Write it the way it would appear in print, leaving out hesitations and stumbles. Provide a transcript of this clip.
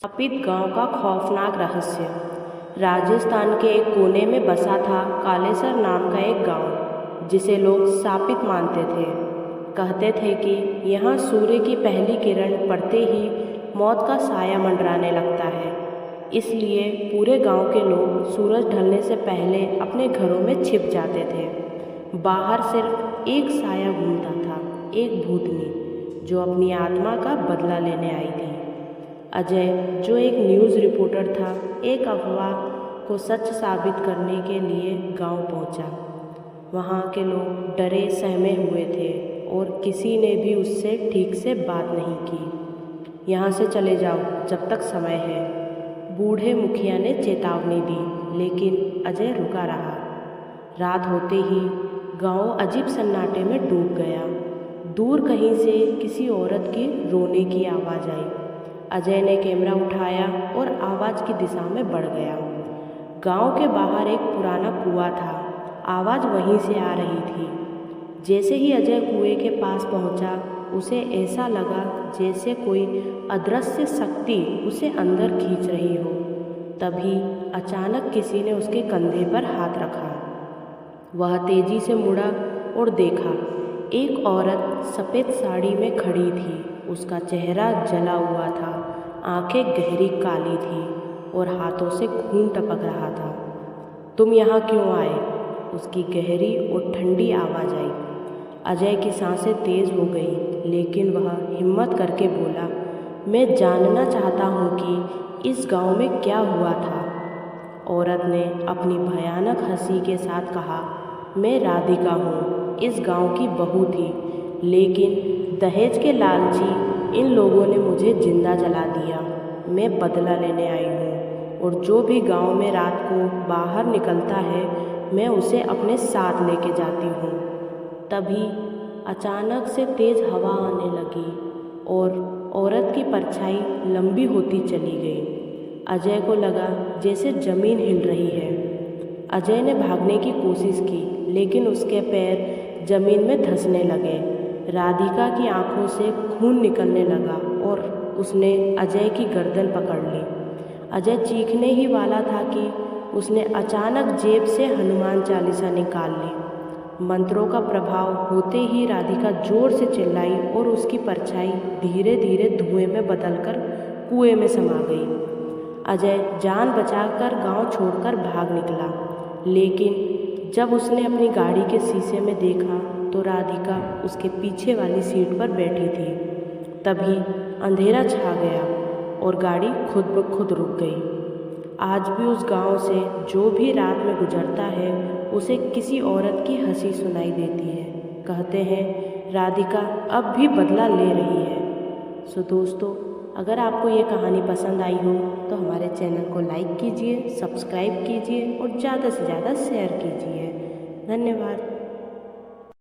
शापित गांव का खौफनाक रहस्य। राजस्थान के एक कोने में बसा था कालेसर नाम का एक गांव, जिसे लोग शापित मानते थे। कहते थे कि यहाँ सूर्य की पहली किरण पड़ते ही मौत का साया मंडराने लगता है। इसलिए पूरे गांव के लोग सूरज ढलने से पहले अपने घरों में छिप जाते थे। बाहर सिर्फ एक साया घूमता था, एक भूतनी जो अपनी आत्मा का बदला लेने आई थी। अजय, जो एक न्यूज़ रिपोर्टर था, एक अफवाह को सच साबित करने के लिए गांव पहुंचा। वहां के लोग डरे सहमे हुए थे और किसी ने भी उससे ठीक से बात नहीं की। यहाँ से चले जाओ जब तक समय है, बूढ़े मुखिया ने चेतावनी दी, लेकिन अजय रुका रहा। रात होते ही गांव अजीब सन्नाटे में डूब गया। दूर कहीं से किसी औरत की रोने की आवाज़ आई। अजय ने कैमरा उठाया और आवाज़ की दिशा में बढ़ गया। गांव के बाहर एक पुराना कुआं था। आवाज़ वहीं से आ रही थी। जैसे ही अजय कुएं के पास पहुंचा, उसे ऐसा लगा जैसे कोई अदृश्य शक्ति उसे अंदर खींच रही हो। तभी अचानक किसी ने उसके कंधे पर हाथ रखा। वह तेजी से मुड़ा और देखा, एक औरत सफ़ेद साड़ी में खड़ी थी। उसका चेहरा जला हुआ था, आंखें गहरी काली थी और हाथों से खून टपक रहा था। तुम यहाँ क्यों आए? उसकी गहरी और ठंडी आवाज़ आई। अजय की सांसें तेज़ हो गई, लेकिन वह हिम्मत करके बोला, मैं जानना चाहता हूँ कि इस गांव में क्या हुआ था। औरत ने अपनी भयानक हंसी के साथ कहा, मैं राधिका हूँ, इस गांव की बहू थी, लेकिन दहेज के लालची इन लोगों ने मुझे जिंदा जला दिया। मैं बदला लेने आई हूँ और जो भी गांव में रात को बाहर निकलता है, मैं उसे अपने साथ लेके जाती हूँ। तभी अचानक से तेज़ हवा आने लगी और औरत की परछाई लंबी होती चली गई। अजय को लगा जैसे ज़मीन हिल रही है। अजय ने भागने की कोशिश की, लेकिन उसके पैर ज़मीन में धंसने लगे। राधिका की आंखों से खून निकलने लगा और उसने अजय की गर्दन पकड़ ली। अजय चीखने ही वाला था कि उसने अचानक जेब से हनुमान चालीसा निकाल ली। मंत्रों का प्रभाव होते ही राधिका जोर से चिल्लाई और उसकी परछाई धीरे धीरे धुएं में बदलकर कुएं में समा गई। अजय जान बचाकर गांव छोड़कर भाग निकला, लेकिन जब उसने अपनी गाड़ी के शीशे में देखा तो राधिका उसके पीछे वाली सीट पर बैठी थी। तभी अंधेरा छा गया और गाड़ी खुद ब खुद रुक गई। आज भी उस गांव से जो भी रात में गुजरता है, उसे किसी औरत की हंसी सुनाई देती है। कहते हैं राधिका अब भी बदला ले रही है। सो दोस्तों, अगर आपको ये कहानी पसंद आई हो तो हमारे चैनल को लाइक कीजिए, सब्सक्राइब कीजिए और ज़्यादा से ज़्यादा शेयर कीजिए। धन्यवाद।